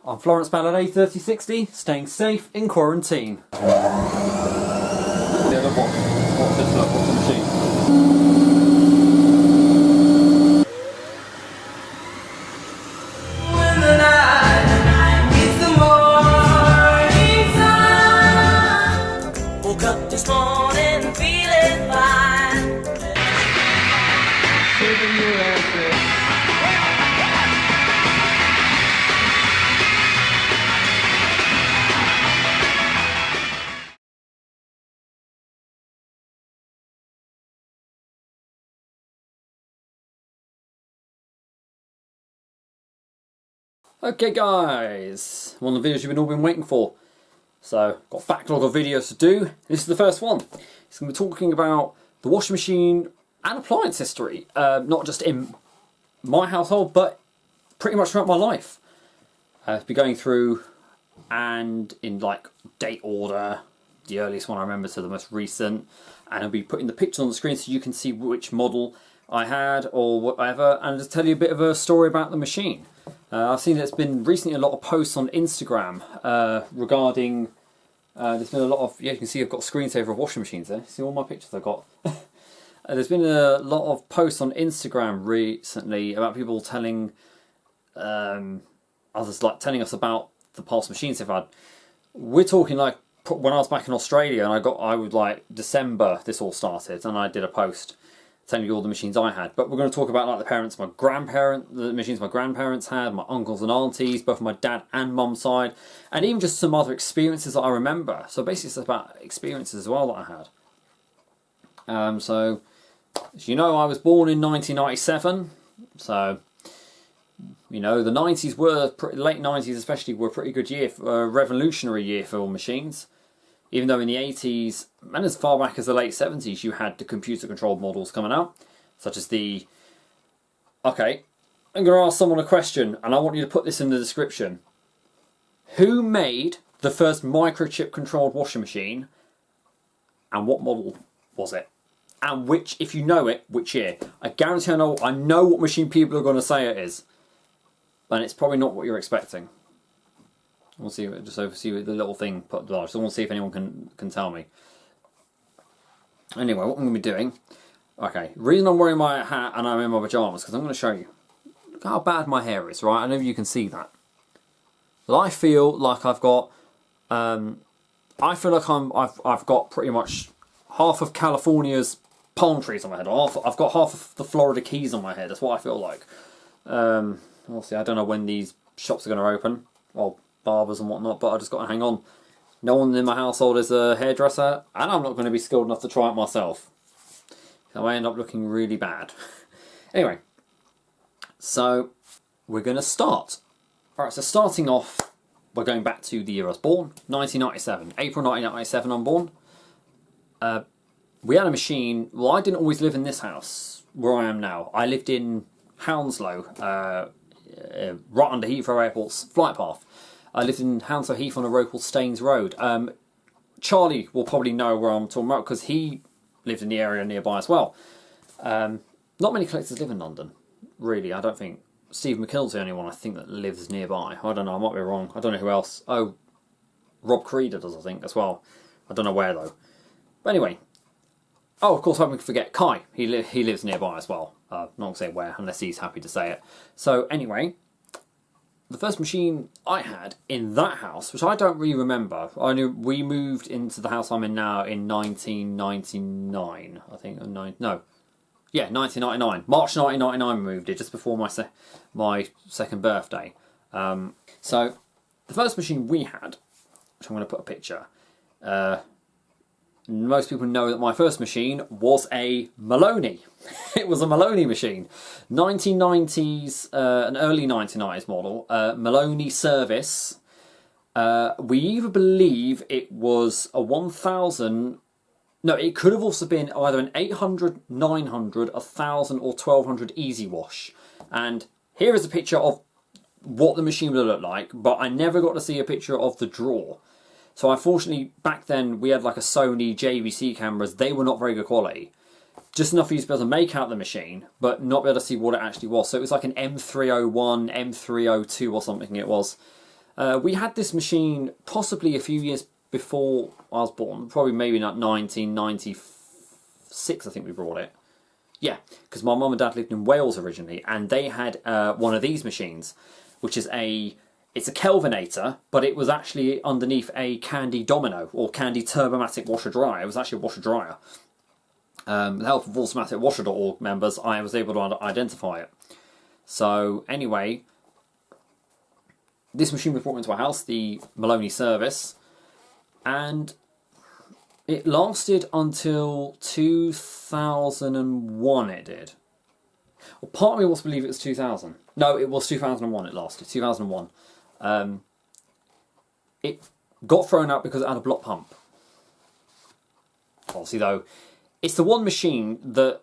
I'm Florence Ballard A3060, staying safe in quarantine. Yeah, look, what's this, look, what's the machine? When the night meets the morning sun, woke up this morning feeling fine. Okay guys, one of the videos you've all been waiting for. So, got a backlog of videos to do. This is the first one. It's going to be talking about the washing machine and appliance history. Not just in my household, but pretty much throughout my life. I'll be going through and in like date order, the earliest one I remember to the most recent. And I'll be putting the pictures on the screen so you can see which model I had or whatever. And just tell you a bit of a story about the machine. I've seen there's been recently a lot of posts on Instagram regarding, there's been a lot of, yeah, you can see I've got a screensaver of washing machines there. See all my pictures I've got. There's been a lot of posts on Instagram recently about people telling, others like telling us about the past machines they've had. We're talking like when I was back in Australia and I would like December this all started and I did a post telling you all the machines I had. But we're going to talk about like the machines my grandparents had, my uncles and aunties, both my dad and mum's side, and even just some other experiences that I remember. So basically it's about experiences as well that I had. So, as you know, I was born in 1997, so, you know, the 90s were, late 90s especially, were a pretty good year, a revolutionary year for all machines. Even though in the 80s, and as far back as the late 70s, you had the computer-controlled models coming out, such as the... Okay, I'm going to ask someone a question, and I want you to put this in the description. Who made the first microchip-controlled washing machine, and what model was it? And which, if you know it, which year? I guarantee I know what machine people are going to say it is. And it's probably not what you're expecting. We'll see, just oversee the little thing put large. So I want to see if anyone can tell me. Anyway, what I'm going to be doing. Okay, the reason I'm wearing my hat and I'm in my pajamas because I'm going to show you. Look how bad my hair is, right? I know you can see that. But I feel like I've got. I feel like I've got pretty much half of California's palm trees on my head. I've got half of the Florida Keys on my head. That's what I feel like. We'll see. I don't know when these shops are going to open. Well, barbers and whatnot, but I just got to hang on. No one in my household is a hairdresser, and I'm not going to be skilled enough to try it myself. So I end up looking really bad. Anyway, so we're going to start. Alright, so starting off, we're going back to the year I was born, 1997. April 1997 I'm born. We had a machine. Well, I didn't always live in this house, where I am now. I lived in Hounslow, right under Heathrow Airport's flight path. I lived in Hounslow Heath on a road called Staines Road. Charlie will probably know where I'm talking about because he lived in the area nearby as well. Not many collectors live in London, really. I don't think. Steve McKill's the only one I think that lives nearby. I don't know, I might be wrong. I don't know who else. Oh, Rob Creeder does, I think, as well. I don't know where, though. But anyway. Oh, of course, I won't forget Kai. He lives nearby as well. Not going to say where, unless he's happy to say it. So, anyway, the first machine I had in that house, which I don't really remember. I knew we moved into the house I'm in now in 1999, I think. Yeah, 1999. March 1999 we moved it, just before my second birthday. So, the first machine we had, which I'm going to put a picture, most people know that my first machine was a Maloney. It was a Maloney machine. 1990s, an early 1990s model. Maloney service. We either believe it was a 1000... No, it could have also been either an 800, 900, 1000 or 1200 Easy Wash. And here is a picture of what the machine would look like, but I never got to see a picture of the drawer. So unfortunately, back then, we had like a Sony JVC cameras. They were not very good quality. Just enough for you to be able to make out the machine, but not be able to see what it actually was. So it was like an M301, M302 or something it was. We had this machine possibly a few years before I was born, probably maybe not 1996 I think we brought it. Yeah, because my mum and dad lived in Wales originally, and they had one of these machines, which is it's a Kelvinator, but it was actually underneath a Candy Domino, or Candy Turbomatic washer dryer. It was actually a washer dryer. With the help of automaticwasher.org members, I was able to identify it. So anyway, this machine was brought into our house, the Maloney service, and it lasted until 2001, it did. Well, part of me wants to believe it was 2000. No, it was 2001 it lasted, 2001. It got thrown out because it had a block pump. Obviously though, it's the one machine that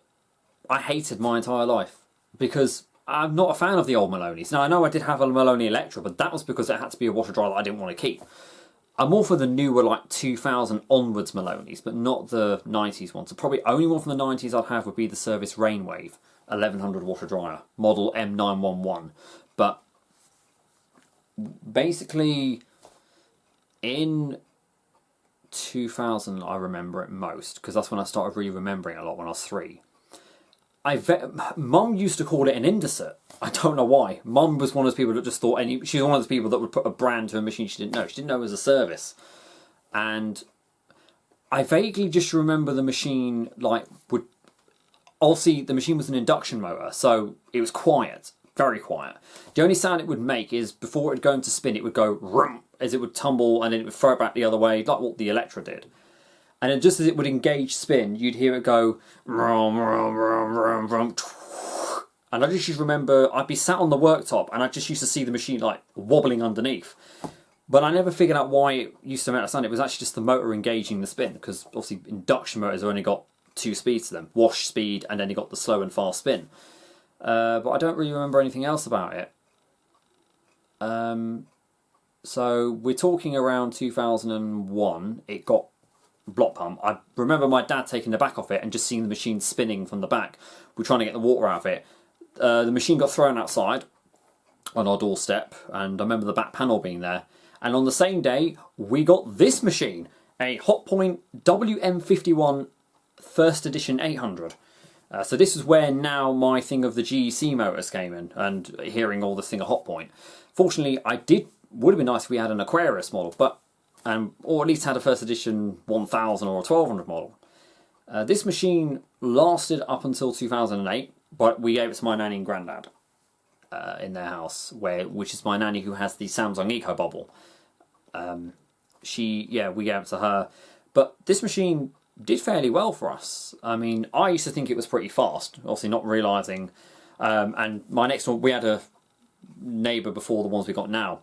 I hated my entire life, because I'm not a fan of the old Maloney's. Now I know I did have a Maloney Electra, but that was because it had to be a washer dryer that I didn't want to keep. I'm all for the newer, like 2000 onwards Maloney's, but not the 90s ones. So probably only one from the 90s I'd have would be the Service Rainwave 1100 washer dryer, model M911. But basically, in 2000 I remember it most, because that's when I started really remembering a lot when I was 3. Mum used to call it an Indicert. I don't know why. Mum was one of those people that just thought she's one of those people that would put a brand to a machine she didn't know. She didn't know it was a service. And I vaguely just remember the machine, obviously the machine was an induction motor, so it was quiet, very quiet. The only sound it would make is before it would go into spin, it would go rum, as it would tumble, and then it would throw it back the other way, like what the Electra did. And then just as it would engage spin, you'd hear it go rum, rum, rum, rum, rum. And I just used to remember, I'd be sat on the worktop and I just used to see the machine like wobbling underneath. But I never figured out why it used to make that sound. It was actually just the motor engaging the spin, because obviously induction motors have only got 2 speeds to them. Wash speed, and then you got the slow and fast spin. But I don't really remember anything else about it. So we're talking around 2001. It got block pump. I remember my dad taking the back off it and just seeing the machine spinning from the back. We're trying to get the water out of it. The machine got thrown outside on our doorstep, and I remember the back panel being there. And on the same day, we got this machine, a Hotpoint WM51 First Edition 800. So this is where now my thing of the GEC motors came in, and hearing all this thing of Hotpoint. Fortunately, would have been nice if we had an Aquarius model, or at least had a First Edition 1000 or a 1200 model. This machine lasted up until 2008, but we gave it to my nanny and granddad in their house, which is my nanny who has the Samsung Eco Bubble. We gave it to her. But this machine did fairly well for us. I mean, I used to think it was pretty fast, obviously not realising. And my next one, we had a neighbour before the ones we got now.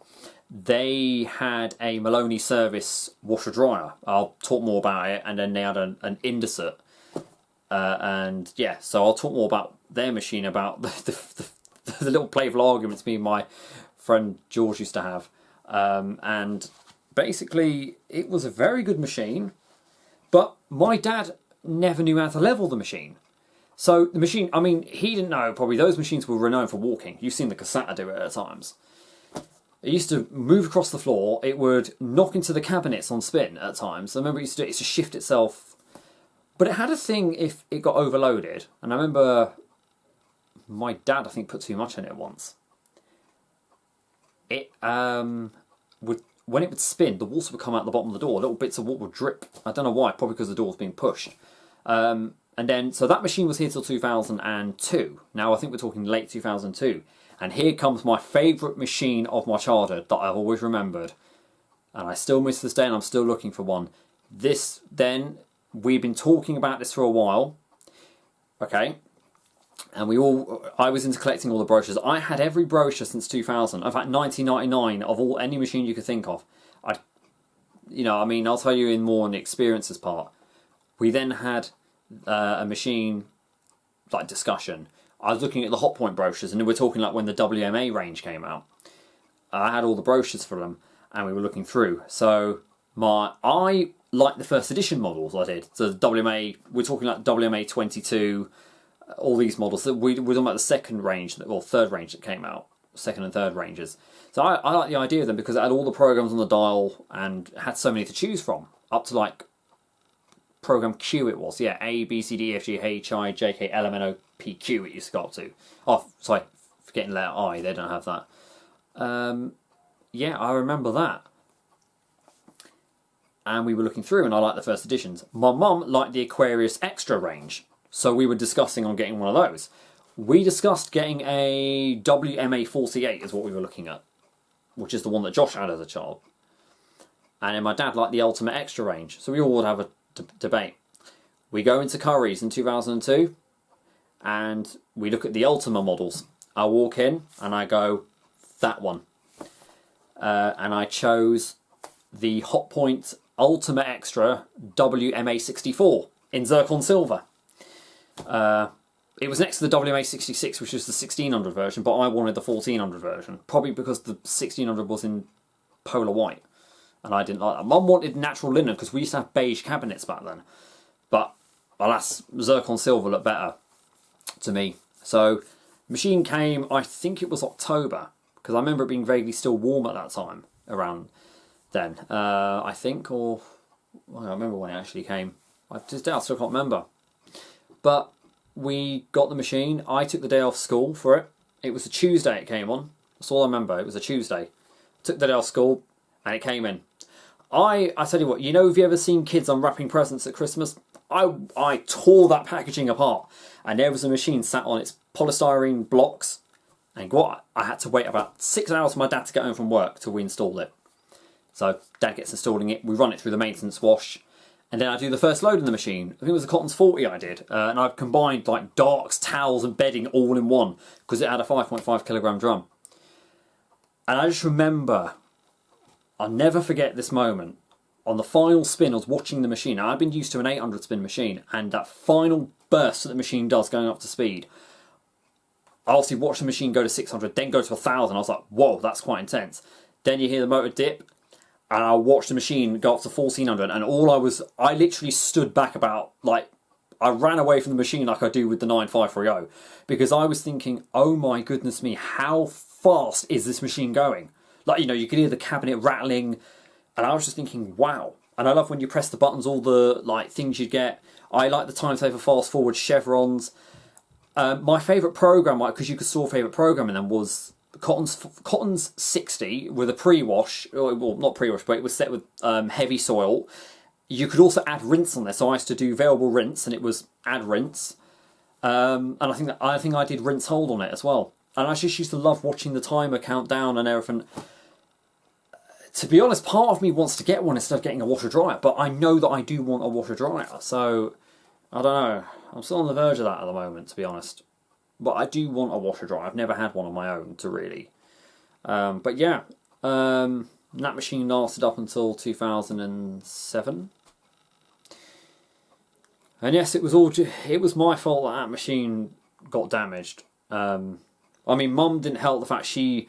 They had a Maloney service washer dryer. I'll talk more about it. And then they had an Indicert. So I'll talk more about their machine, about the little playful arguments me and my friend George used to have. And basically, it was a very good machine, but my dad never knew how to level the machine. So the machine, I mean, he didn't know, probably those machines were renowned for walking. You've seen the Cassata do it at times. It used to move across the floor. It would knock into the cabinets on spin at times. I remember it used to do it to shift itself. But it had a thing if it got overloaded. And I remember my dad, I think, put too much in it once. It when it would spin, the water would come out the bottom of the door. Little bits of water would drip. I don't know why. Probably because the door was being pushed. And then, so that machine was here till 2002. Now I think we're talking late 2002. And here comes my favourite machine of my childhood that I've always remembered. And I still miss this day, and I'm still looking for one. We've been talking about this for a while. Okay. And I was into collecting all the brochures. I had every brochure since 2000. In fact, 1999 of any machine you could think of. I'll tell you in more on the experiences part. We then had a machine, like, discussion. I was looking at the Hotpoint brochures, and we're talking like when the WMA range came out. I had all the brochures for them, and we were looking through. So I liked the first edition models. I did. So the WMA, we're talking like WMA 22, all these models. We're talking about the second range, or third range that came out. second and third ranges. So I like the idea of them because it had all the programs on the dial and had so many to choose from, up to like program Q it was, yeah, A, B, C, D, E, F, G, H, I, J, K, L, M, N, O, P, Q it used to go up to. Oh, sorry, forgetting letter I, they don't have that. Yeah, I remember that. And we were looking through and I liked the first editions. My mum liked the Aquarius Extra range, so we were discussing on getting one of those. We discussed getting a WMA-48 is what we were looking at, which is the one that Josh had as a child. And then my dad liked the Ultimate Extra range, so we all would have a debate. We go into Curry's in 2002 and we look at the Ultima models. I walk in and I go, that one. And I chose the Hotpoint Ultima Extra WMA-64 in zircon silver. It was next to the WMA-66, which was the 1600 version, but I wanted the 1400 version. Probably because the 1600 was in polar white, and I didn't like that. Mum wanted natural linen, because we used to have beige cabinets back then. But, alas, zircon silver looked better to me. So, machine came, I think it was October, because I remember it being vaguely still warm at that time, around then. I think, or... I don't remember when it actually came. I still can't remember. But we got the machine. I took the day off school for it. It was a Tuesday it came on. That's all I remember. It was a Tuesday. Took the day off school and it came in. I tell you what, you know, have you ever seen kids unwrapping presents at Christmas? I tore that packaging apart. And there was a machine sat on its polystyrene blocks. And what? I had to wait about 6 hours for my dad to get home from work till we installed it. So Dad gets installing it. We run it through the maintenance wash. And then I do the first load in the machine. I think it was a Cotton's 40 I did. And I've combined like darks, towels and bedding all in one. Because it had a 5.5 kilogram drum. And I just remember, I'll never forget this moment. On the final spin, I was watching the machine. Now, I've been used to an 800 spin machine. And that final burst that the machine does going up to speed. I obviously watched the machine go to 600, then go to 1,000. I was like, whoa, that's quite intense. Then you hear the motor dip. And I watched the machine go up to 1400, and I literally stood back about, like, I ran away from the machine like I do with the 9530, because I was thinking, oh my goodness me, how fast is this machine going? Like, you know, you could hear the cabinet rattling, and I was just thinking, wow. And I love when you press the buttons, all the, like, things you get. I like the time saver fast forward chevrons. My favourite program, because you could store favourite program in them, was Cotton's 60 with a pre-wash, well, not pre-wash, but it was set with heavy soil. You could also add rinse on there, so I used to do variable rinse, and it was add rinse. And I think I did rinse hold on it as well. And I just used to love watching the timer count down and everything. To be honest, part of me wants to get one instead of getting a washer dryer, but I know that I do want a washer dryer, so I don't know. I'm still on the verge of that at the moment, to be honest. But I do want a washer dryer. I've never had one on my own to really. But yeah, that machine lasted up until 2007. And yes, it was my fault that machine got damaged. I mean, Mum didn't help the fact she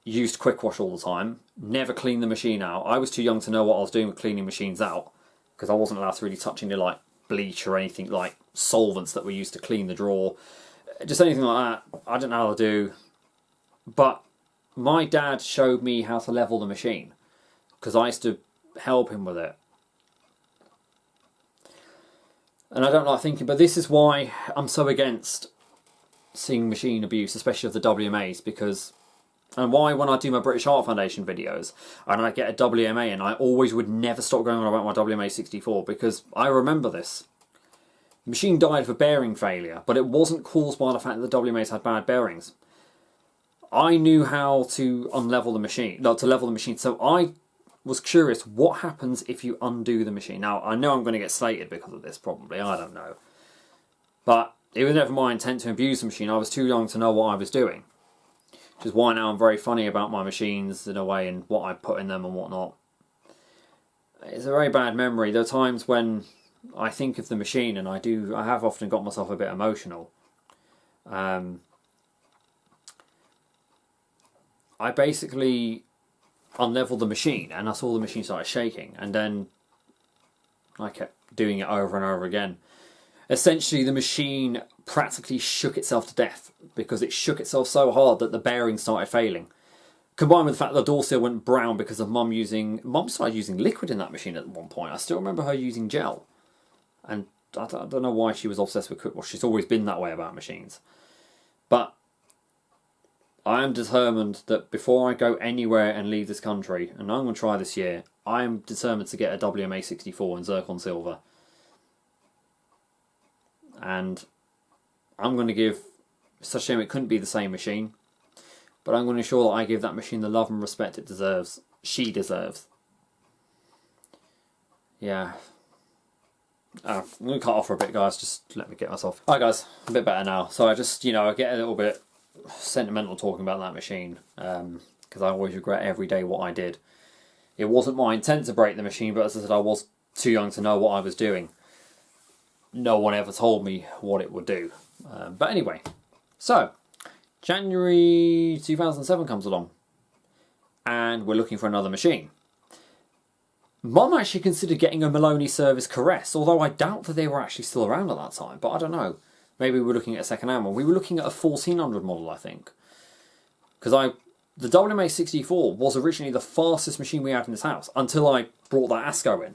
used quick wash all the time, never cleaned the machine out. I was too young to know what I was doing with cleaning machines out, because I wasn't allowed to really touch any like bleach or anything like solvents that were used to clean the drawer. Just anything like that, I didn't know how to do. But my dad showed me how to level the machine, because I used to help him with it. And I don't like thinking, but this is why I'm so against seeing machine abuse, especially of the WMAs, because, and why when I do my British Heart Foundation videos, and I get a WMA, and I always would never stop going on about my WMA-64, because I remember this. The machine died of a bearing failure, but it wasn't caused by the fact that the WMAs had bad bearings. I knew how to unlevel the machine, to level the machine, so I was curious, what happens if you undo the machine? Now, I know I'm going to get slated because of this, probably, I don't know. But it was never my intent to abuse the machine. I was too young to know what I was doing. Which is why now I'm very funny about my machines, in a way, and what I put in them and whatnot. It's a very bad memory. There are times when I think of the machine, and I have often got myself a bit emotional. I basically unleveled the machine, and I saw the machine started shaking, and then I kept doing it over and over again. Essentially, the machine practically shook itself to death because it shook itself so hard that the bearings started failing. Combined with the fact that the door seal went brown because of Mum started using liquid in that machine at one point. I still remember her using gel. And I don't know why she was obsessed with quick wash. She's always been that way about machines. But I am determined that before I go anywhere and leave this country, and I'm going to try this year, I am determined to get a WMA64 in zircon silver. And I'm going to give... It's a shame it couldn't be the same machine. But I'm going to ensure that I give that machine the love and respect it deserves. She deserves. Yeah. I'm going to cut off for a bit, guys. Just let me get myself... Alright, guys. A bit better now. So I just, I get a little bit sentimental talking about that machine. Because I always regret every day what I did. It wasn't my intent to break the machine, but as I said, I was too young to know what I was doing. No one ever told me what it would do. But anyway. So... January 2007 comes along and we're looking for another machine. Mum actually considered getting a Maloney Service Caress, although I doubt that they were actually still around at that time, but I don't know. Maybe we were looking at a second-hand one. We were looking at a 1400 model, I think. Because the WMA64 was originally the fastest machine we had in this house until I brought that ASCO in.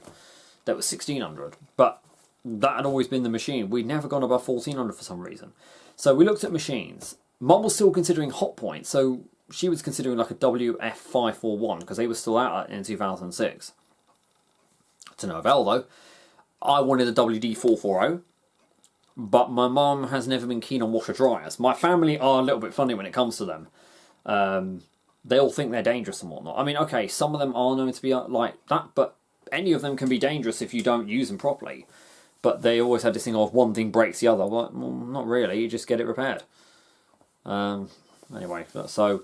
That was 1600, but that had always been the machine. We'd never gone above 1400 for some reason. So we looked at machines. Mum was still considering Hot Point, so she was considering like a WF541 because they were still out in 2006. To no avail though. I wanted a WD440, but my mum has never been keen on washer dryers. My family are a little bit funny when it comes to them. They all think they're dangerous and whatnot. I mean, okay, some of them are known to be like that, but any of them can be dangerous if you don't use them properly. But they always had this thing of one thing breaks the other. Well, not really, you just get it repaired. Anyway, so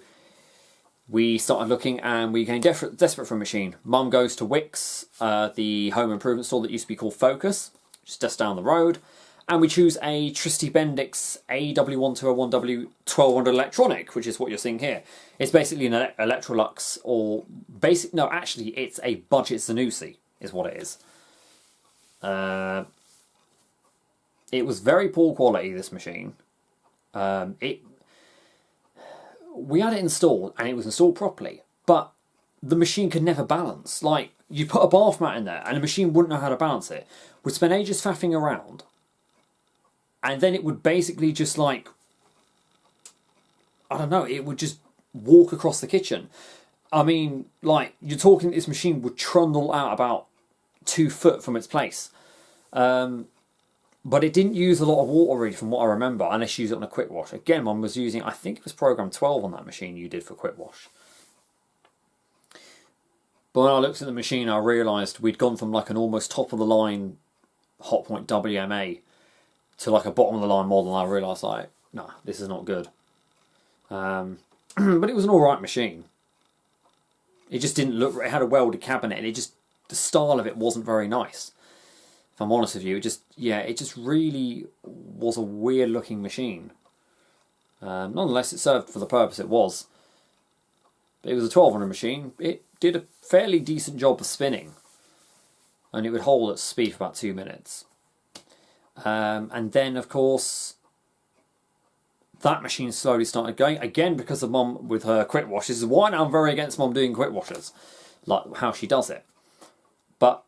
we started looking and we became desperate for a machine. Mum goes to Wickes, the home improvement store that used to be called Focus, just down the road, and we choose a Tristy Bendix AW1201W 1200 electronic, which is what you're seeing here. It's basically an Electrolux, or no, actually it's a budget Zanussi, is what it is. It was very poor quality, this machine. We had it installed, and it was installed properly, but the machine could never balance. Like, you put a bath mat in there, and the machine wouldn't know how to balance it. We'd spend ages faffing around, and then it would basically just, like, I don't know, it would just walk across the kitchen. I mean, like, you're talking this machine would trundle out about 2 foot from its place. But it didn't use a lot of water, really, from what I remember, unless you use it on a quick wash. Again, Mum was using, I think it was program 12 on that machine you did for quick wash. But when I looked at the machine, I realised we'd gone from like an almost top-of-the-line Hotpoint WMA to like a bottom-of-the-line model, and I realised, like, nah, this is not good. But it was an alright machine. It just didn't look, it had a welded cabinet, and the style of it wasn't very nice. If I'm honest with you, it just really was a weird looking machine. Nonetheless, it served for the purpose it was. It was a 1200 machine. It did a fairly decent job of spinning, and it would hold at speed for about 2 minutes. And then, of course, that machine slowly started going, again because of Mum with her quick wash. This is why now I'm very against Mum doing quick washes, like how she does it. But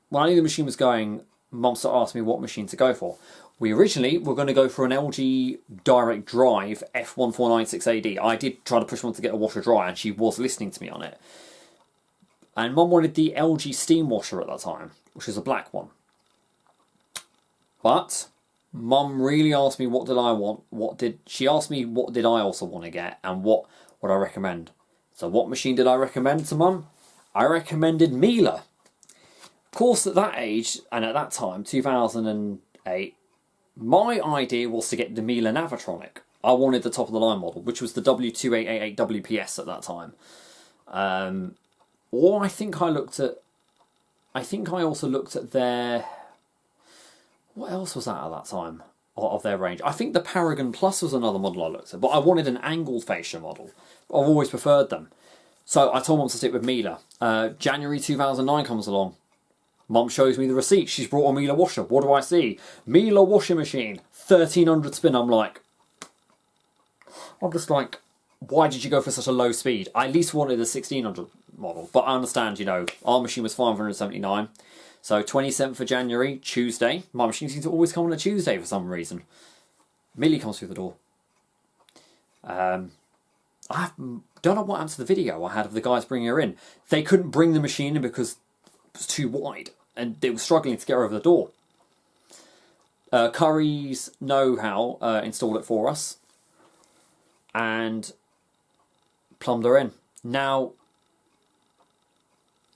when I knew the machine was going, Mum started asking me what machine to go for. We originally were going to go for an LG Direct Drive F1496AD. I did try to push Mum to get a washer dryer, and she was listening to me on it. And Mum wanted the LG Steam Washer at that time, which is a black one. But Mum really asked me what did I want. She asked me what did I also want to get, and what would I recommend. So what machine did I recommend to Mum? I recommended Miele. Of course, at that age, and at that time, 2008, my idea was to get the Miele Navitronic. I wanted the top-of-the-line model, which was the W2888 WPS at that time. Or I think I also looked at their... What else was that at that time of their range? I think the Paragon Plus was another model I looked at, but I wanted an angled fascia model. I've always preferred them. So I told Mum to stick with Miele. January 2009 comes along. Mum shows me the receipt. She's brought a Miele washer. What do I see? Miele washing machine, 1300 spin. I'm just like, why did you go for such a low speed? I at least wanted the 1600 model, but I understand, you know, our machine was 579. So 27th of January, Tuesday. My machine seems to always come on a Tuesday for some reason. Millie comes through the door. I don't know what happened to the video I had of the guys bringing her in. They couldn't bring the machine in because it was too wide, and they were struggling to get her over the door. Curry's know-how installed it for us and plumbed her in. Now,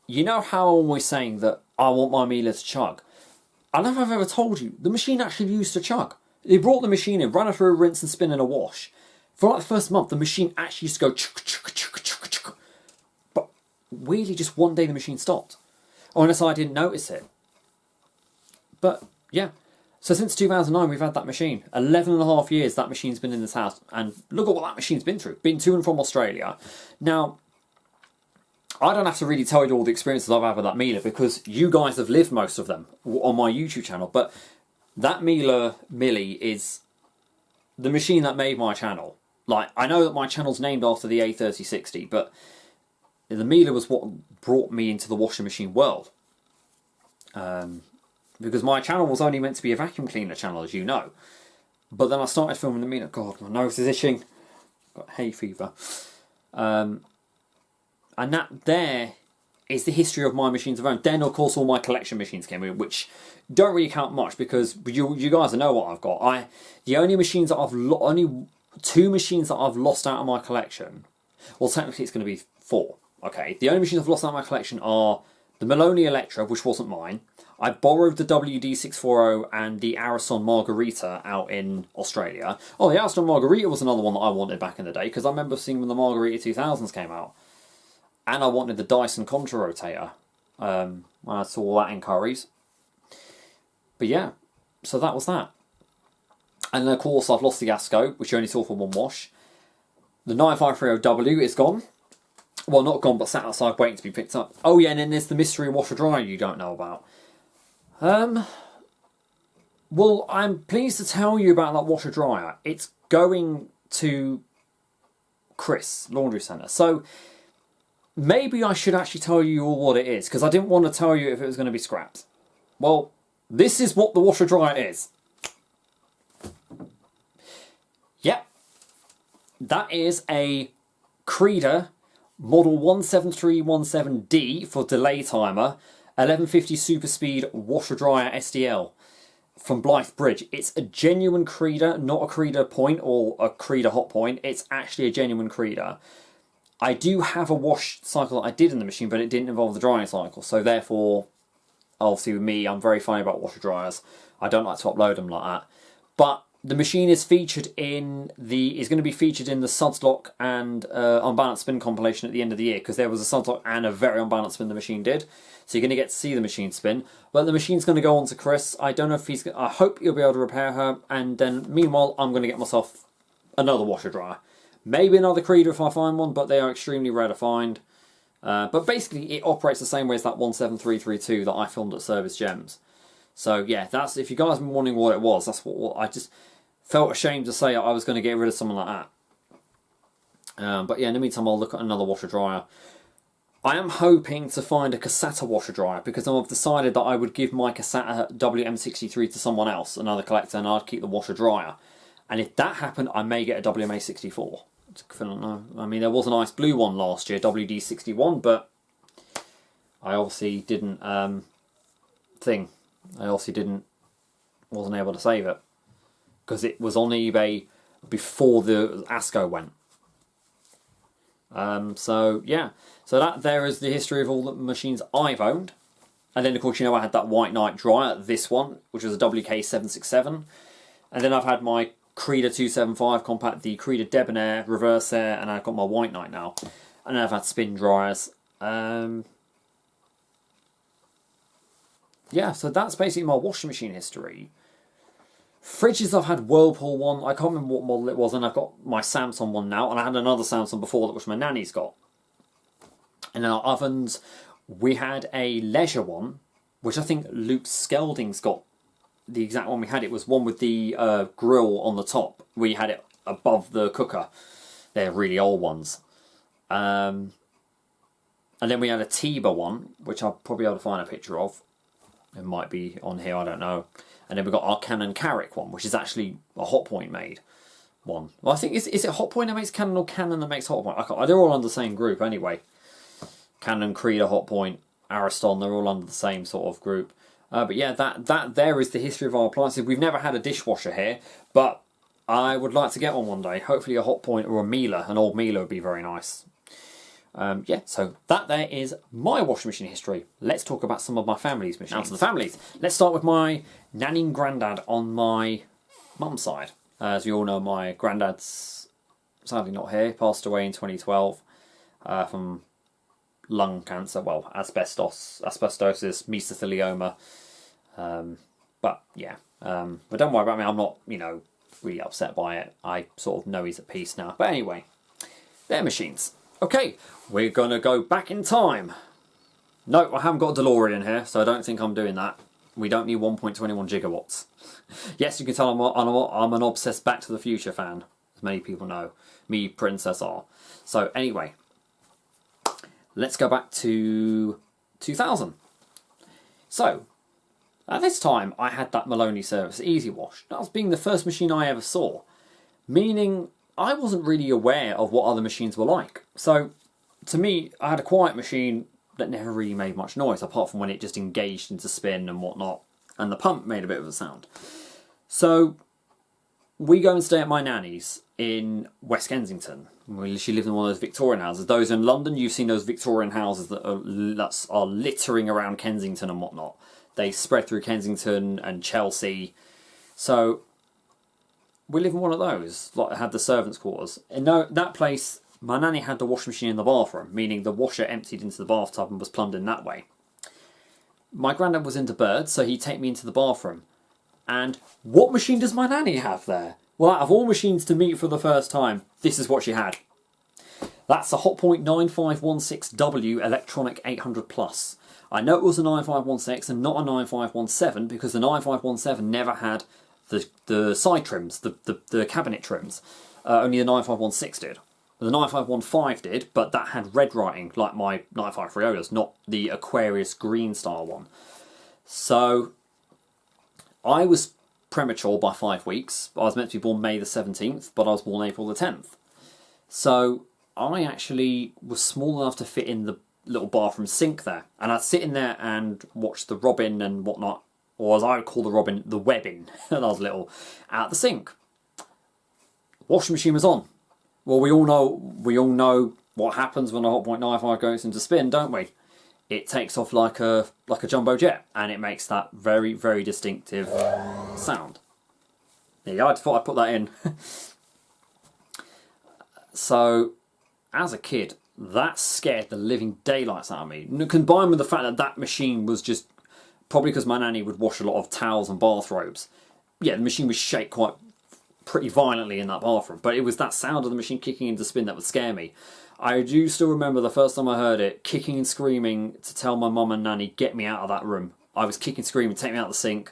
you know how I'm always saying that I want my Miele to chug? I don't know if I've ever told you, the machine actually used to chug. They brought the machine in, ran her through a rinse and spin and a wash. For like the first month, the machine actually used to go chug, chug, chug, chug, chug. But weirdly, just one day the machine stopped. Honestly, I didn't notice it. But, yeah. So since 2009, we've had that machine. 11 and a half years that machine's been in this house. And look at what that machine's been through. Been to and from Australia. Now, I don't have to really tell you all the experiences I've had with that Miele because you guys have lived most of them on my YouTube channel. But that Miele Millie is the machine that made my channel. Like, I know that my channel's named after the A3060, but the Miele was what brought me into the washing machine world. Because my channel was only meant to be a vacuum cleaner channel, as you know. But then I started filming the Miele. God, my nose is itching. Got hay fever. And that there is the history of my machines of own. Then, of course, all my collection machines came in, which don't really count much because you guys know what I've got. The only machines that only 2 machines that I've lost out of my collection. Well, technically, it's going to be 4. Okay, the only machines I've lost out of my collection are the Maloney Electra, which wasn't mine. I borrowed the WD640 and the Arison Margarita out in Australia. Oh, the Arison Margarita was another one that I wanted back in the day because I remember seeing when the Margarita 2000s came out. And I wanted the Dyson Contra Rotator when I saw that in Curry's. But yeah, so that was that. And then of course I've lost the Gasco, which you only saw for one wash. The 9530W is gone. Well, not gone, but sat outside waiting to be picked up. Oh yeah, and then there's the mystery washer dryer you don't know about. Well, I'm pleased to tell you about that washer dryer. It's going to Chris Laundry Centre. So maybe I should actually tell you all what it is, because I didn't want to tell you if it was going to be scrapped. Well, this is what the washer dryer is. Yep. That is a Creeder model 17317D for delay timer, 1150 super speed washer dryer SDL from Blythe Bridge. It's a genuine Creeder, not a Creeder point or a Creeder hot point. It's actually a genuine Creeder. I do have a wash cycle that I did in the machine, but it didn't involve the drying cycle. So therefore, obviously with me, I'm very funny about washer dryers. I don't like to upload them like that. But the machine is featured in is going to be featured in the Sudslock and Unbalanced Spin compilation at the end of the year, because there was a Sudslock and a very unbalanced spin the machine did. So you're going to get to see the machine spin. But the machine's going to go on to Chris. I don't know if he's. I hope he'll be able to repair her. And then meanwhile, I'm going to get myself another washer dryer. Maybe another Creeder if I find one, but they are extremely rare to find. But basically, it operates the same way as that 17332 that I filmed at Service Gems. So yeah, that's, if you guys have been wondering what it was, that's what I just felt ashamed to say I was going to get rid of something like that. But yeah, in the meantime, I'll look at another washer dryer. I am hoping to find a Cassata washer dryer, because I've decided that I would give my Cassata WM63 to someone else, another collector, and I'd keep the washer dryer. And if that happened, I may get a WMA64. I don't know. I mean, there was a nice blue one last year, WD61, but I obviously didn't wasn't able to save it, because it was on eBay before the ASCO went. So yeah, so that there is the history of all the machines I've owned. And then of course, you know, I had that White Knight dryer, this one, which was a WK767. And then I've had my Creeder 275 compact, the Creeder Debonair, Reverse Air, and I've got my White Knight now. And then I've had spin dryers. Yeah, so that's basically my washing machine history. Fridges, I've had Whirlpool one, I can't remember what model it was, and I've got my Samsung one now, and I had another Samsung before that which my nanny's got. And then our ovens, we had a Leisure one, which I think Luke Skelding's got the exact one we had. It was one with the grill on the top. We had it above the cooker. They're really old ones. And then we had a Tiba one, which I'll probably be able to find a picture of. It might be on here, I don't know. And then we've got our Canon Carrick one, which is actually a Hotpoint made one. Well, I think, is it Hotpoint that makes Canon or Canon that makes Hotpoint? They're all under the same group anyway. Canon, Creeder, Hotpoint, Ariston, they're all under the same sort of group. But yeah, that there is the history of our appliances. We've never had a dishwasher here, but I would like to get one day. Hopefully a Hotpoint or a Miele. An old Miele would be very nice. Yeah, so that there is my washing machine history. Let's talk about some of my family's machines. Now to the families. Let's start with my nanny and granddad on my mum's side. As you all know, my granddad's sadly not here. Passed away in 2012 from lung cancer. Well, asbestosis, mesothelioma. But yeah, but don't worry about me. I'm not, really upset by it. I sort of know he's at peace now. But anyway, they're machines. Okay, we're going to go back in time. No, I haven't got a DeLorean in here, so I don't think I'm doing that. We don't need 1.21 gigawatts. Yes, you can tell I'm an obsessed Back to the Future fan, as many people know. Me, Princess R. So anyway, let's go back to 2000. So, at this time, I had that Maloney Service Easy Wash. That was being the first machine I ever saw. Meaning, I wasn't really aware of what other machines were like. So, to me, I had a quiet machine that never really made much noise, apart from when it just engaged into spin and whatnot. And the pump made a bit of a sound. So, we go and stay at my nanny's in West Kensington. She lived in one of those Victorian houses. Those in London, you've seen those Victorian houses that are littering around Kensington and whatnot. They spread through Kensington and Chelsea. So, we live in one of those, like had the servants' quarters. In that place, my nanny had the washing machine in the bathroom, meaning the washer emptied into the bathtub and was plumbed in that way. My granddad was into birds, so he'd take me into the bathroom. And what machine does my nanny have there? Well, out of all machines to meet for the first time, this is what she had. That's a Hotpoint 9516W Electronic 800 Plus. I know it was a 9516 and not a 9517 because the 9517 never had the side trims, the cabinet trims. Only the 9516 did. The 9515 did, but that had red writing, like my 9530 does, not the Aquarius green style one. So, I was premature by 5 weeks. I was meant to be born May the 17th, but I was born April the 10th. So, I actually was small enough to fit in the little bathroom sink there. And I'd sit in there and watch the Robin and whatnot, or as I would call the Robin, the webbing, when I was little, out the sink. Washing machine was on. Well, we all know what happens when a Hotpoint 95 goes into spin, don't we? It takes off like a jumbo jet, and it makes that very, very distinctive sound. Yeah, I thought I'd put that in. So, as a kid, that scared the living daylights out of me. Combined with the fact that that machine was just, probably because my nanny would wash a lot of towels and bathrobes, yeah, the machine would shake quite pretty violently in that bathroom. But it was that sound of the machine kicking into spin that would scare me. I do still remember the first time I heard it, kicking and screaming to tell my mum and nanny, get me out of that room. I was kicking, screaming, take me out of the sink.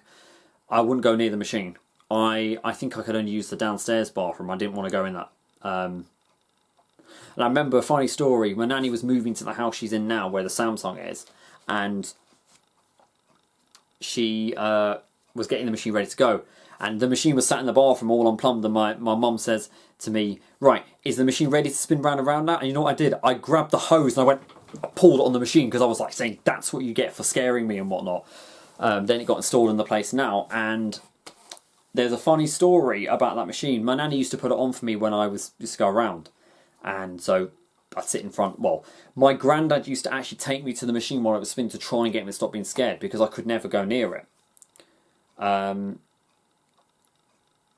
I wouldn't go near the machine. I think I could only use the downstairs bathroom. I didn't want to go in that. And I remember a funny story. My nanny was moving to the house she's in now, where the Samsung is, and she was getting the machine ready to go. And the machine was sat in the bathroom all unplumbed, and my mum says to me, right, is the machine ready to spin round and round now? And you know what I did? I grabbed the hose and I pulled it on the machine, because I was like saying, that's what you get for scaring me and whatnot. Then it got installed in the place now, and there's a funny story about that machine. My nanny used to put it on for me when I used to go around. And so I'd sit in front. Well, my granddad used to actually take me to the machine while it was spinning to try and get me to stop being scared, because I could never go near it.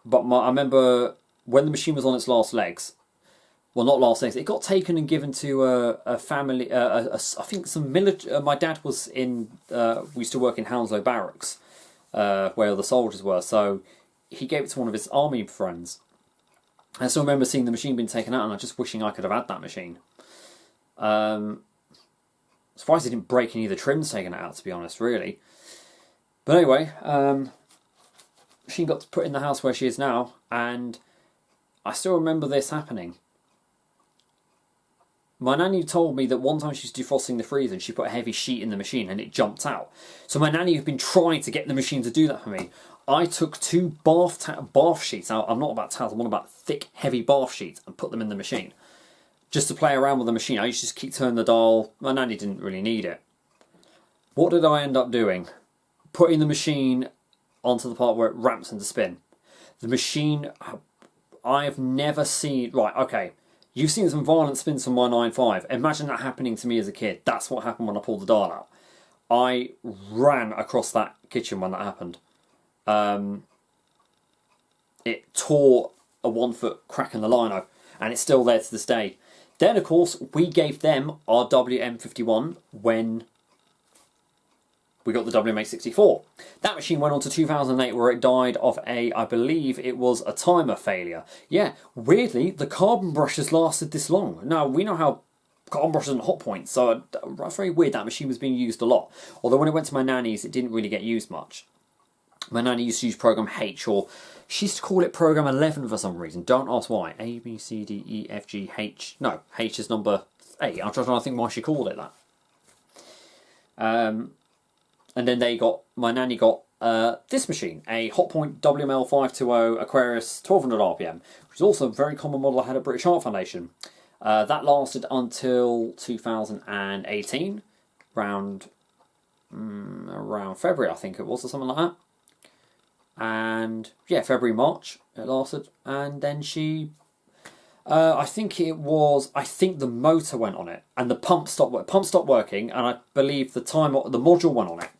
But I remember when the machine was on its last legs, well, not last legs, it got taken and given to a family, I think some military, my dad was in, we used to work in Hounslow Barracks, where the soldiers were, so he gave it to one of his army friends. I still remember seeing the machine being taken out, and I'm just wishing I could have had that machine. So Surprised he didn't break any of the trims taking it out, to be honest, really. But anyway, she got put in the house where she is now, and I still remember this happening. My nanny told me that one time she was defrosting the freezer and she put a heavy sheet in the machine and it jumped out. So my nanny had been trying to get the machine to do that for me. I took 2 bath sheets out. I'm not about towels, I'm on about thick, heavy bath sheets, and put them in the machine. Just to play around with the machine. I used to just keep turning the dial. My nanny didn't really need it. What did I end up doing? Putting the machine onto the part where it ramps into spin. The machine, I have never seen... Right, okay. You've seen some violent spins from my 9.5. Imagine that happening to me as a kid. That's what happened when I pulled the dial out. I ran across that kitchen when that happened. It tore a 1-foot crack in the lino, and it's still there to this day. Then, of course, we gave them our WM51 when we got the WMA64. That machine went on to 2008 where it died of I believe it was a timer failure. Yeah, weirdly, the carbon brushes lasted this long. Now, we know how carbon brushes and hot points, so that's very weird. That machine was being used a lot. Although when it went to my nanny's, it didn't really get used much. My nanny used to use program H, or she used to call it program 11 for some reason. Don't ask why. A, B, C, D, E, F, G, H. No, H is number 8. I'm trying to think why she called it that. And then my nanny got this machine, a Hotpoint WML520 Aquarius 1200 RPM, which is also a very common model I had at British Heart Foundation. That lasted until 2018, around February, I think it was, or something like that. And yeah, February, March it lasted, and then she, I think the motor went on it, and the pump stopped working, and I believe the module went on it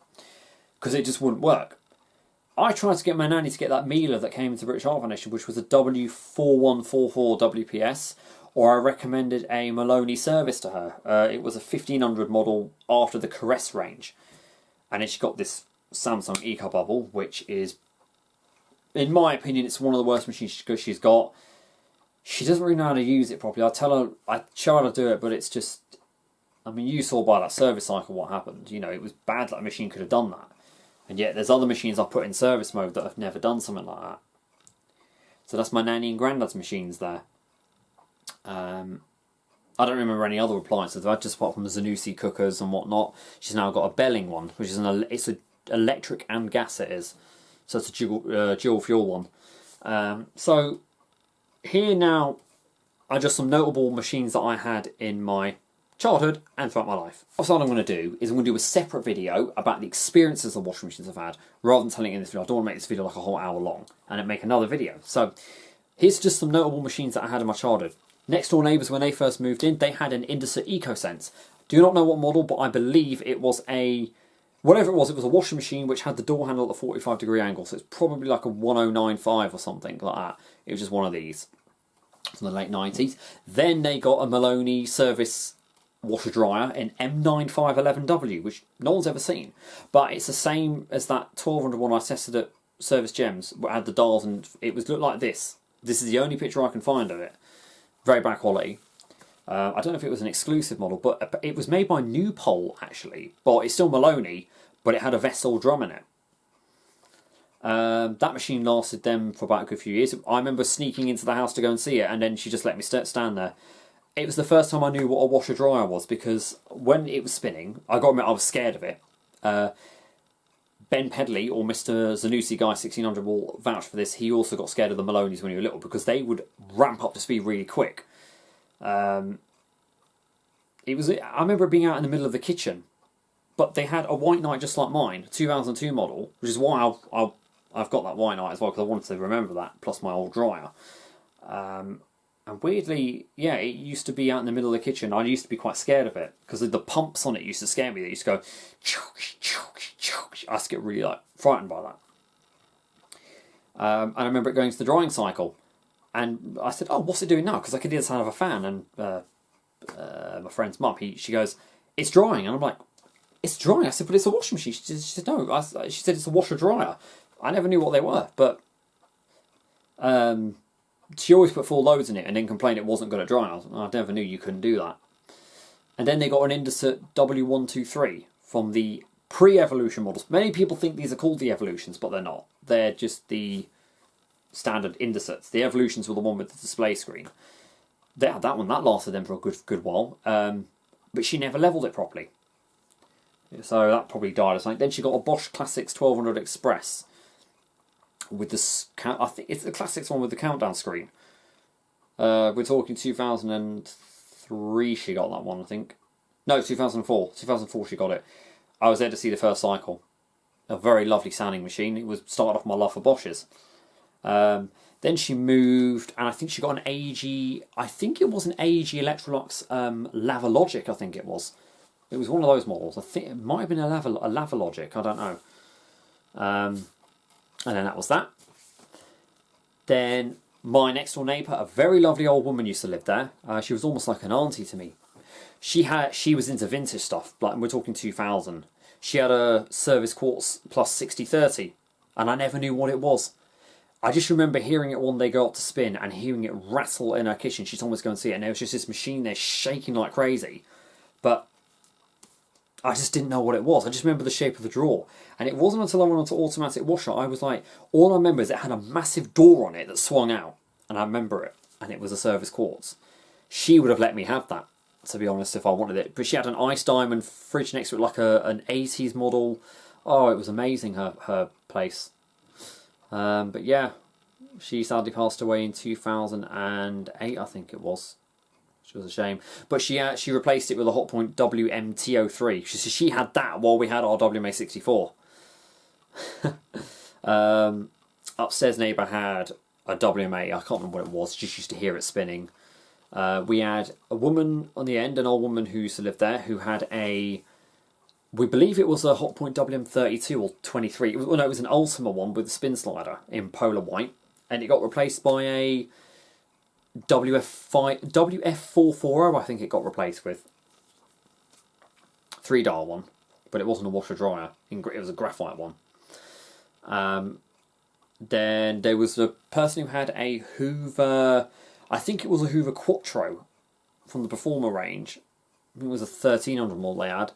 because it just wouldn't work. I tried to get my nanny to get that Miele that came into British Heart Foundation, which was a W4144 WPS, or I recommended a Maloney service to her. It was a 1500 model after the Caress range, and then she got this Samsung Eco Bubble, which is, in my opinion, it's one of the worst machines she's got. She doesn't really know how to use it properly. I show her how to do it, but it's just, I mean, you saw by that service cycle what happened. You know, it was bad that a machine could have done that. And yet there's other machines I've put in service mode that have never done something like that. So that's my nanny and granddad's machines there. I don't remember any other appliances. I've just apart from the Zanussi cookers and whatnot. She's now got a Belling one, which is it's an electric and gas it is. So it's a dual fuel one. So here now are just some notable machines that I had in my childhood and throughout my life. What I'm going to do is I'm going to do a separate video about the experiences of washing machines I've had, rather than telling it in this video. I don't want to make this video like a whole hour long and then make another video. So here's just some notable machines that I had in my childhood. Next door neighbours, when they first moved in, they had an Indusat EcoSense. Do not know what model, but I believe it was whatever it was a washing machine which had the door handle at a 45-degree angle, so it's probably like a 1095 or something like that. It was just one of these from the late 90s. Then they got a Maloney service washer dryer in M9511W, which no one's ever seen, but it's the same as that 1200 one I tested at Service Gems, where it had the dials, and it looked like this. This is the only picture I can find of it. Very bad quality. I don't know if it was an exclusive model, but it was made by New Pole, actually. But it's still Maloney, but it had a Vessel drum in it. That machine lasted them for about a good few years. I remember sneaking into the house to go and see it, and then she just let me stand there. It was the first time I knew what a washer dryer was, because when it was spinning, I got to admit I was scared of it. Ben Pedley, or Mr. Zanussi Guy 1600 will vouch for this. He also got scared of the Maloneys when he was little, because they would ramp up to speed really quick. I remember it being out in the middle of the kitchen, but they had a White Knight just like mine, 2002 model, which is why I've got that White Knight as well, because I wanted to remember that, plus my old dryer. And weirdly, yeah, it used to be out in the middle of the kitchen. I used to be quite scared of it, because the pumps on it used to scare me. They used to go, choke, choke, choke. I used to get really frightened by that. And I remember it going to the drying cycle. And I said, oh, what's it doing now? Because I could hear the sound of a fan. And my friend's mum, she goes, it's drying. And I'm like, it's drying? I said, but it's a washing machine. She said, no. She said, it's a washer dryer. I never knew what they were. But she always put full loads in it and then complained it wasn't good at drying. I never knew you couldn't do that. And then they got an Indusat W123 from the pre-Evolution models. Many people think these are called the Evolutions, but they're not. They're just the standard Indusats. The Evolutions were the one with the display screen. They had that one. That lasted them for a good while. But she never levelled it properly. So that probably died or something. Then she got a Bosch Classics 1200 Express with the I think it's the Classics one with the countdown screen. We're talking 2003 she got that one, I think. No, 2004. 2004 she got it. I was there to see the first cycle. A very lovely sounding machine. It was started off my love for Bosches. Then she moved, and I think she got an AG. I think it was an AG Electrolux Lavalogic. I think it was. It was one of those models. I think it might have been a Lavalogic. I don't know. And then that was that. Then my next door neighbour, a very lovely old woman, used to live there. She was almost like an auntie to me. She was into vintage stuff. Like we're talking 2000. She had a Service Quartz Plus 6030, and I never knew what it was. I just remember hearing it one day go up to spin and hearing it rattle in her kitchen. She told me to go and see it, and there was just this machine there shaking like crazy. But I just didn't know what it was. I just remember the shape of the drawer. And it wasn't until I went onto automatic washer, I was like, all I remember is it had a massive door on it that swung out. And I remember it. And it was a Service Quartz. She would have let me have that, to be honest, if I wanted it. But she had an ice diamond fridge next to it, like an 80s model. Oh, it was amazing, her place. But yeah, she sadly passed away in 2008, I think it was. Which was a shame. But she replaced it with a Hotpoint WMT03. She had that while we had our WMA64. Upstairs neighbour had a WMA. I can't remember what it was. Just used to hear it spinning. We had a woman on the end, an old woman who used to live there, who had a... We believe it was a Hotpoint WM32 or 23. It was an Ultima one with a spin slider in polar white. And it got replaced by a WF440, I think it got replaced with. 3-dial one. But it wasn't a washer dryer. It was a graphite one. Then there was a person who had a Hoover... I think it was a Hoover Quattro from the Performer range. I think it was a 1300 model they had.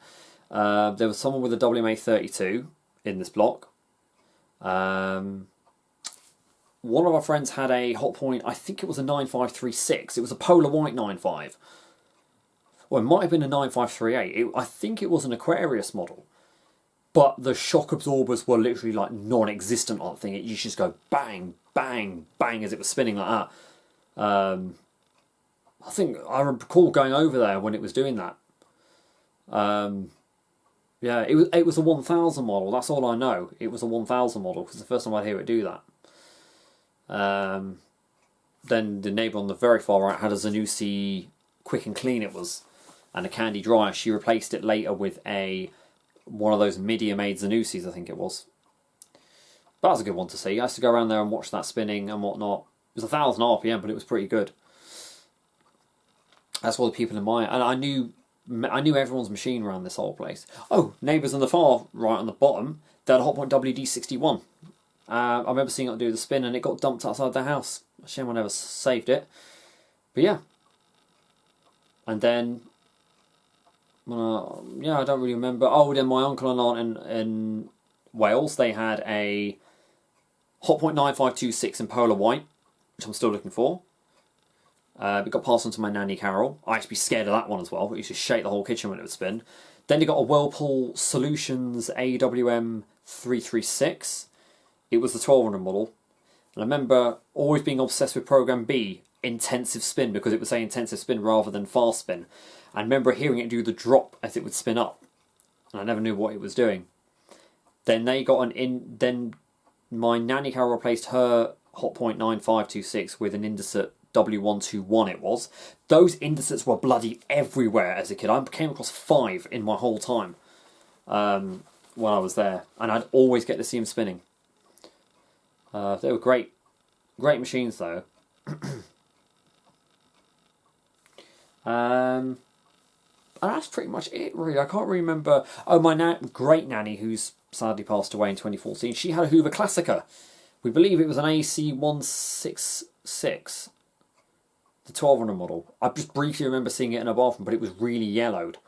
There was someone with a WMA32 in this block. One of our friends had a Hotpoint, I think it was a 9536. It was a polar white 95. Or it might have been a 9538. I think it was an Aquarius model. But the shock absorbers were literally like non-existent on the thing. It used to just go bang, bang, bang as it was spinning like that. I think I recall going over there when it was doing that. Yeah, it was a 1000 model. That's all I know. It was a 1000 model because it's the first time I'd hear it do that. Then the neighbour on the very far right had a Zanussi Quick and Clean. It was, and a Candy dryer. She replaced it later with one of those Media-made Zanussis, I think it was. But that was a good one to see. I used to go around there and watch that spinning and whatnot. It was 1000 RPM, but it was pretty good. That's what the people in my... And I knew everyone's machine around this whole place. Oh, neighbours on the far right on the bottom, they had a Hotpoint WD61. I remember seeing it do the spin and it got dumped outside their house. Shame I never saved it. But yeah. And then... yeah, I don't really remember. Oh, then my uncle and aunt in Wales, they had a Hotpoint 9526 in polar white, which I'm still looking for. It got passed on to my nanny Carol. I used to be scared of that one as well. It used to shake the whole kitchen when it would spin. Then you got a Whirlpool Solutions AWM 336. It was the 1200 model. And I remember always being obsessed with Program B, intensive spin, because it would say intensive spin rather than fast spin. I remember hearing it do the drop as it would spin up. And I never knew what it was doing. Then they got then my nanny Carol replaced her Hotpoint 9526 with an Indusat W121 it was. Those Indusats were bloody everywhere as a kid. I came across 5 in my whole time when I was there. And I'd always get to see them spinning. They were great machines though. And that's pretty much it really. I can't remember. Oh, my great nanny who's sadly passed away in 2014. She had a Hoover Classica. We believe it was an AC166. the 1200 model. I just briefly remember seeing it in a bathroom, but it was really yellowed.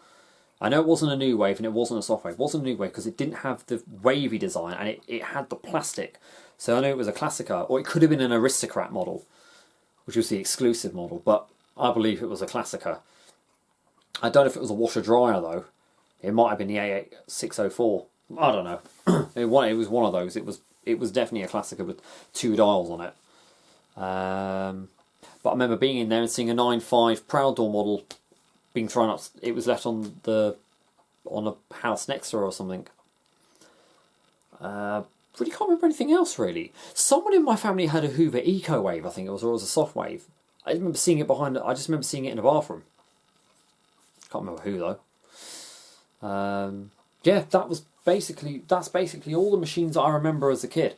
I know it wasn't a new wave and it wasn't a soft wave. It wasn't a new wave because it didn't have the wavy design and it had the plastic. So I know it was a Classica, or it could have been an Aristocrat model, which was the exclusive model, but I believe it was a Classica. I don't know if it was a washer dryer though. It might have been the A604. I don't know. It was one of those. It was definitely a Classica with 2 dials on it. But I remember being in there and seeing a 9.5 Proud Door model being thrown up. It was left on a house next to her or something. Really can't remember anything else really. Someone in my family had a Hoover Eco Wave, I think it was, or it was a soft wave. I remember seeing it behind. I just remember seeing it in a bathroom. Can't remember who though. Yeah, that's basically all the machines that I remember as a kid,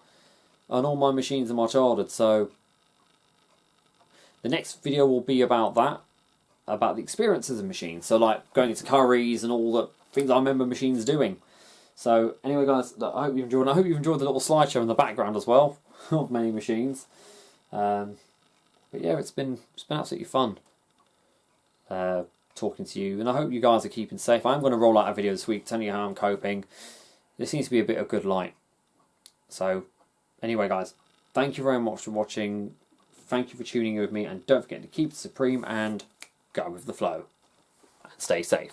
and all my machines in my childhood. So the next video will be about that, about the experiences of machines. So like going into Currys and all the things I remember machines doing. So anyway, guys, I hope you've enjoyed. I hope you've enjoyed the little slideshow in the background as well of many machines. But yeah, it's been absolutely fun talking to you, and I hope you guys are keeping safe. I'm going to roll out a video this week telling you how I'm coping. There seems to be a bit of good light. So anyway, guys, thank you very much for watching. Thank you for tuning in with me, and don't forget to keep it supreme and go with the flow. And stay safe.